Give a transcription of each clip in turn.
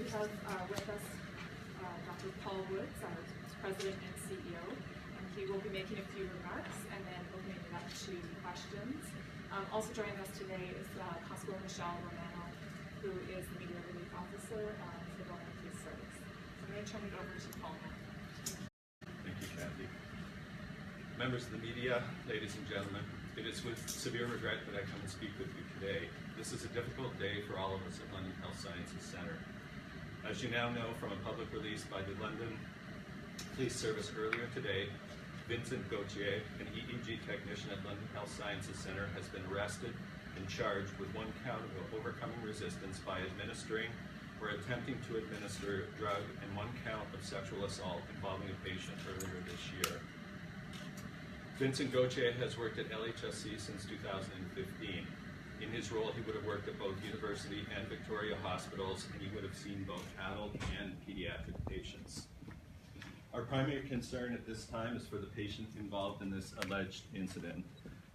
have with us Dr. Paul Woods, our President and CEO, and he will be making a few remarks and then opening it up to questions. Also joining us today is Constable Michelle Romano, who is the Media Relief Officer for the London Police Service. So I'm going to turn it over to Paul now. Thank you, Kathy. Members of the media, ladies and gentlemen, it is with severe regret that I come and speak with you today. This is a difficult day for all of us at London Health Sciences Centre. As you now know from a public release by the London Police Service earlier today, Vincent Gauthier, an EEG technician at London Health Sciences Centre, has been arrested and charged with one count of overcoming resistance by administering or attempting to administer a drug and one count of sexual assault involving a patient earlier this year. Vincent Gauthier has worked at LHSC since 2015. In his role, he would have worked at both University and Victoria hospitals, and he would have seen both adult and pediatric patients. Our primary concern at this time is for the patient involved in this alleged incident.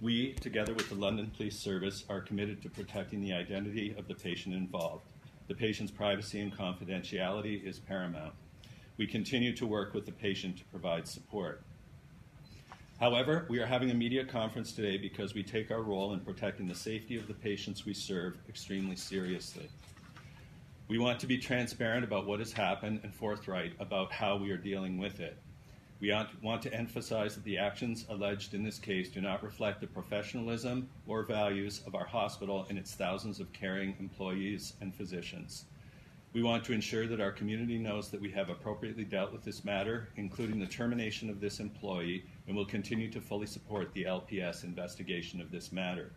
We, together with the London Police Service, are committed to protecting the identity of the patient involved. The patient's privacy and confidentiality is paramount. We continue to work with the patient to provide support. However, we are having a media conference today because we take our role in protecting the safety of the patients we serve extremely seriously. We want to be transparent about what has happened and forthright about how we are dealing with it. We want to emphasize that the actions alleged in this case do not reflect the professionalism or values of our hospital and its thousands of caring employees and physicians. We want to ensure that our community knows that we have appropriately dealt with this matter, including the termination of this employee, and will continue to fully support the LPS investigation of this matter.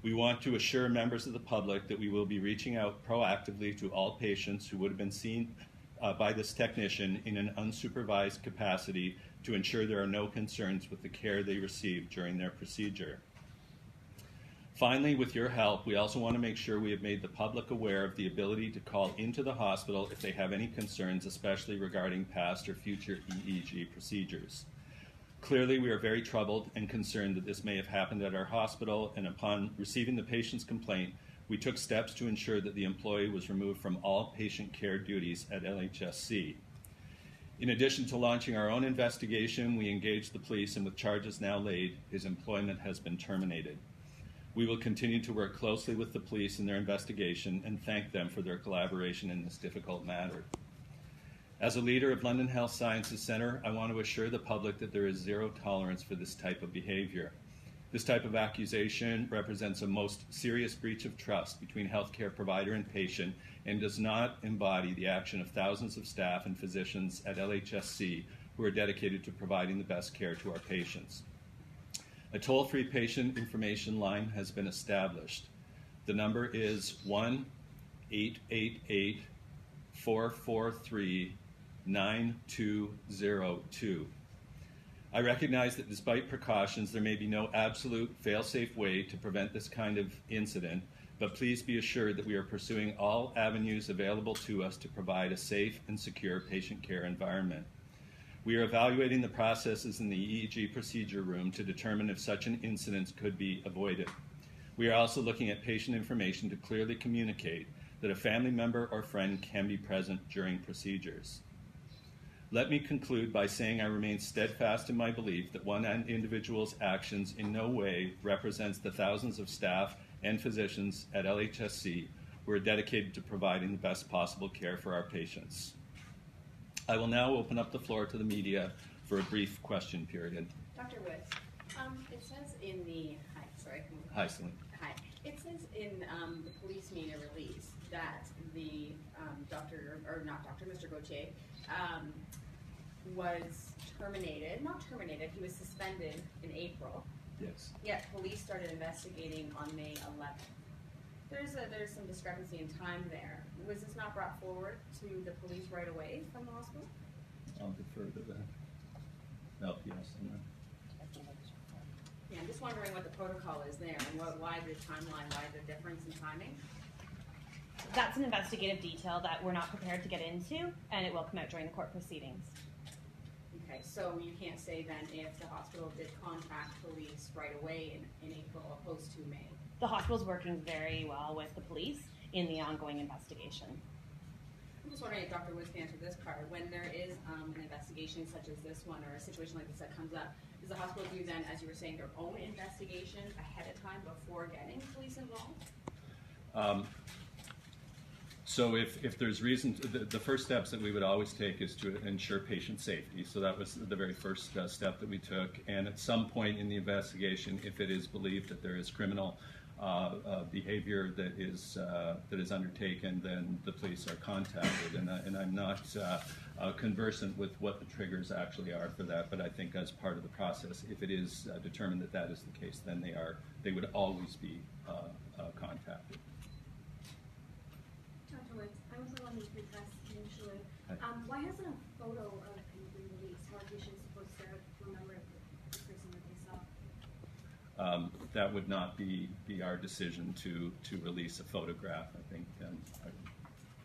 We want to assure members of the public that we will be reaching out proactively to all patients who would have been seen by this technician in an unsupervised capacity to ensure there are no concerns with the care they received during their procedure. Finally, with your help, we also want to make sure we have made the public aware of the ability to call into the hospital if they have any concerns, especially regarding past or future EEG procedures. Clearly, we are very troubled and concerned that this may have happened at our hospital, and upon receiving the patient's complaint, we took steps to ensure that the employee was removed from all patient care duties at LHSC. In addition to launching our own investigation, we engaged the police, and with charges now laid, his employment has been terminated. We will continue to work closely with the police in their investigation and thank them for their collaboration in this difficult matter. As a leader of London Health Sciences Centre, I want to assure the public that there is zero tolerance for this type of behavior. This type of accusation represents a most serious breach of trust between healthcare provider and patient and does not embody the action of thousands of staff and physicians at LHSC who are dedicated to providing the best care to our patients. A toll-free patient information line has been established. The number is 1-888-443-9202. I recognize that despite precautions, there may be no absolute fail-safe way to prevent this kind of incident, but please be assured that we are pursuing all avenues available to us to provide a safe and secure patient care environment. We are evaluating the processes in the EEG procedure room to determine if such an incident could be avoided. We are also looking at patient information to clearly communicate that a family member or friend can be present during procedures. Let me conclude by saying I remain steadfast in my belief that one individual's actions in no way represents the thousands of staff and physicians at LHSC who are dedicated to providing the best possible care for our patients. I will now open up the floor to the media for a brief question period. Dr. Woods, it says in the, Hi, Celine. Hi. It says in the police media release that the Mr. Gauthier was not terminated, he was suspended in April. Yes. Yet police started investigating on May 11th. There's some discrepancy in time there. Was this not brought forward to the police right away from the hospital? I'll defer to the LPS on that. Yeah, I'm just wondering what the protocol is there and why the timeline, why the difference in timing? That's an investigative detail that we're not prepared to get into, and it will come out during the court proceedings. Okay, so you can't say then if the hospital did contact police right away in April opposed to May? The hospital's working very well with the police in the ongoing investigation. I'm just wondering if Dr. Woods can answer this part. When there is an investigation such as this one, or a situation like this that comes up, does the hospital do then, as you were saying, their own investigation ahead of time before getting police involved? So if there's reason, the first steps that we would always take is to ensure patient safety. So that was the very first step that we took. And at some point in the investigation, if it is believed that there is criminal behavior that is undertaken, then the police are contacted. And I'm not conversant with what the triggers actually are for that, but I think as part of the process, if it is determined that that is the case, then they would always be contacted. Dr. Woods, I was the one who confessed initially. Hi. Why hasn't a photo of him been released? How are patients supposed to remember the person that they saw? That would not be our decision to release a photograph. I think I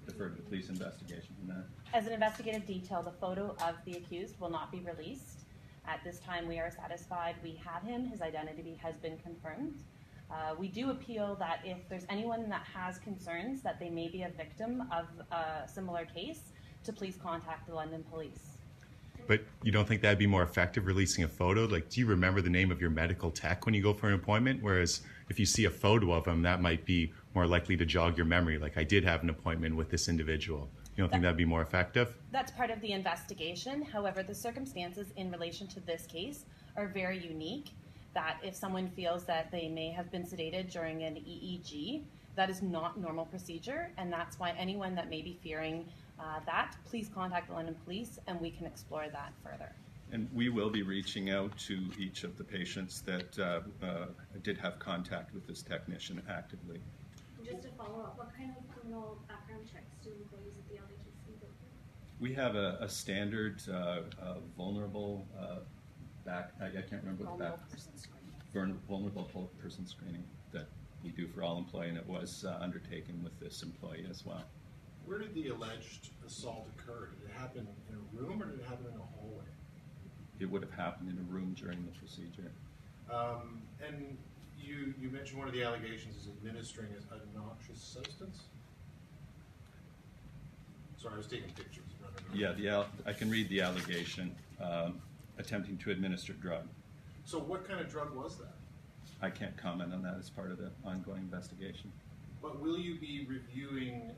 defer to the police investigation on that. As an investigative detail, the photo of the accused will not be released. At this time, we are satisfied we have him. His identity has been confirmed. We do appeal that if there's anyone that has concerns that they may be a victim of a similar case, to please contact the London Police. But you don't think that'd be more effective releasing a photo? Like, do you remember the name of your medical tech when you go for an appointment? Whereas if you see a photo of him, that might be more likely to jog your memory. Like, I did have an appointment with this individual. You don't think that'd be more effective? That's part of the investigation. However, the circumstances in relation to this case are very unique. That if someone feels that they may have been sedated during an EEG, that is not normal procedure, and that's why anyone that may be fearing that, please contact the London Police and we can explore that further. And we will be reaching out to each of the patients that did have contact with this technician actively. And just to follow up, what kind of criminal background checks do employees at the LHSC go through? We have a standard vulnerable I can't remember what Vulnerable person screening. vulnerable person screening that we do for all employees, and it was undertaken with this employee as well. Where did the alleged assault occur? Did it happen in a room or did it happen in a hallway? It would have happened in a room during the procedure. And you mentioned one of the allegations is administering a noxious substance? Sorry, I was taking pictures. Yeah, I can read the allegation. Attempting to administer drug. So what kind of drug was that? I can't comment on that as part of the ongoing investigation. But will you be reviewing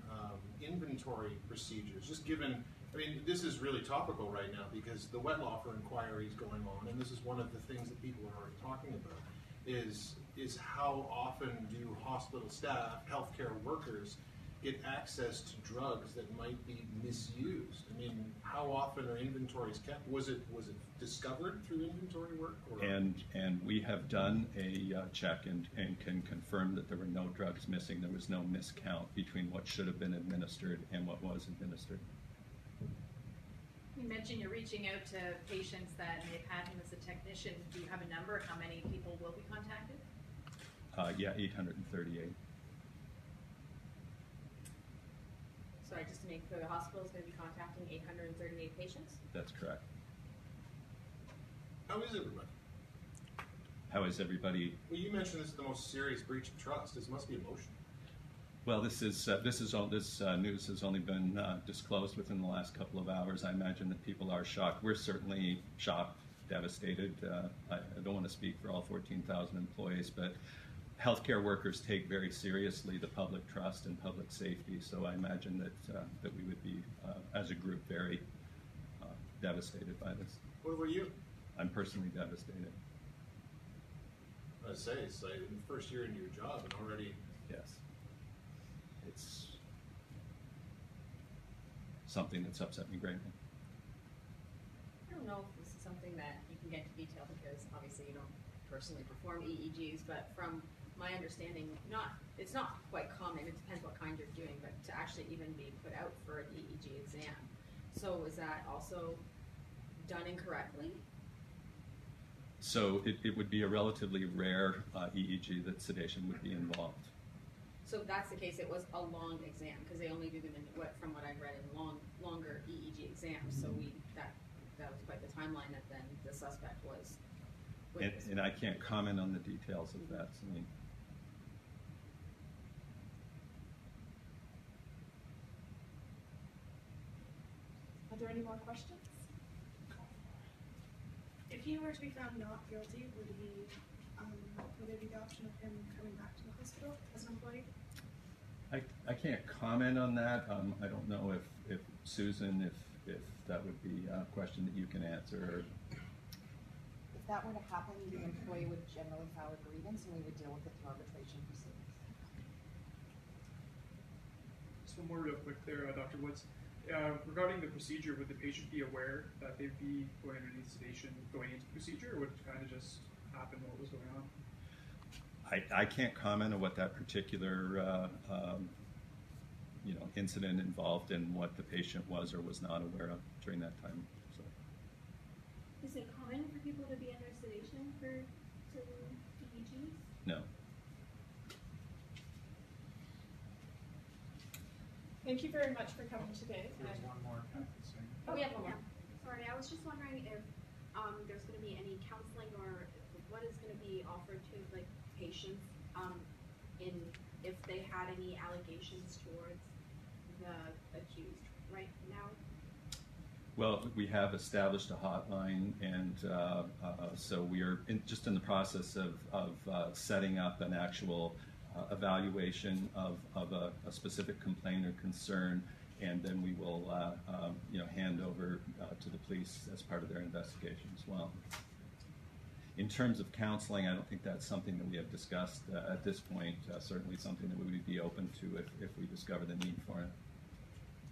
inventory procedures? Just given, I mean, this is really topical right now because the Wettlaufer inquiry is going on, and this is one of the things that people are already talking about, is how often do hospital staff, healthcare workers, get access to drugs that might be misused? I mean, how often are inventories kept? Was it discovered through inventory work? Or? And we have done a check and can confirm that there were no drugs missing. There was no miscount between what should have been administered and what was administered. You mentioned you're reaching out to patients that may have had him as a technician. Do you have a number of how many people will be contacted? Yeah, 838. Sorry, just to make clear, the hospital is going to be contacting 838 patients? That's correct. How is everybody? How is everybody? Well, you mentioned this is the most serious breach of trust. This must be emotional. Well, this news has only been disclosed within the last couple of hours. I imagine that people are shocked. We're certainly shocked, devastated. I don't want to speak for all 14,000 employees, but healthcare workers take very seriously the public trust and public safety. So I imagine that we would be, as a group, very devastated by this. What were you? I'm personally devastated. I say it's like in the first year into your job and already. Yes. It's something that's upset me greatly. I don't know if this is something that you can get into detail because obviously you don't personally perform EEGs, but from my understanding, it's not quite common. It depends what kind you're doing, but to actually even be put out for an EEG exam. So is that also done incorrectly? So it would be a relatively rare EEG that sedation would be involved. So if that's the case, it was a long exam because they only do them in from what I've read in longer EEG exams. So that was quite the timeline that then the suspect was. And I can't comment on the details of that. I mean, there any more questions? If he were to be found not guilty, would there be the option of him coming back to the hospital as an employee? I can't comment on that. I don't know if Susan, if that would be a question that you can answer. If that were to happen, the employee would generally file a grievance and we would deal with it through arbitration proceedings. Just one more real quick there, Dr. Woods. Regarding the procedure, would the patient be aware that they'd be going underneath sedation going into the procedure, or would it kind of just happen what was going on? I can't comment on what that particular incident involved and what the patient was or was not aware of during that time. So. Is it common for people to be under sedation for certain EEGs? No. Thank you very much for coming today. There's And- one more, Kathy, sorry. Oh, we have one more. Sorry, I was just wondering if there's going to be any counseling or what is going to be offered to like patients if they had any allegations towards the accused right now. Well, we have established a hotline, and so we are just in the process of setting up an actual evaluation of a specific complaint or concern, and then we will hand over to the police as part of their investigation as well. In terms of counseling, I don't think that's something that we have discussed at this point. Certainly something that we would be open to if we discover the need for it.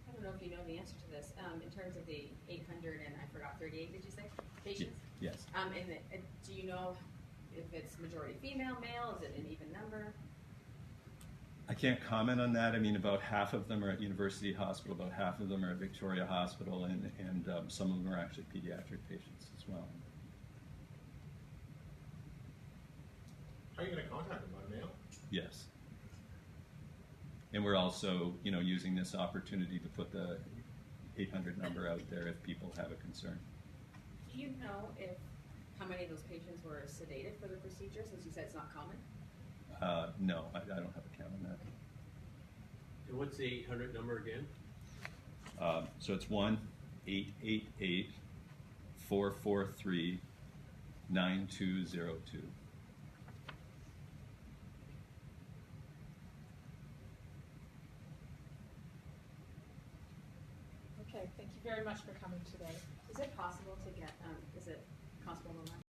I don't know if you know the answer to this. In terms of the 800 and I forgot 38, did you say patients? Yes. Do you know if it's majority female, male? Is it an even number? I can't comment on that. I mean, about half of them are at University Hospital, about half of them are at Victoria Hospital, and some of them are actually pediatric patients as well. How are you going to contact them? By mail? Yes. And we're also, using this opportunity to put the 800 number out there if people have a concern. Do you know how many of those patients were sedated for the procedure, since you said it's not common? No, I don't have a count on that. And what's the 800 number again? So it's 1-888-443-9202. Okay, thank you very much for coming today. Is it possible to get, is it Constable Milner?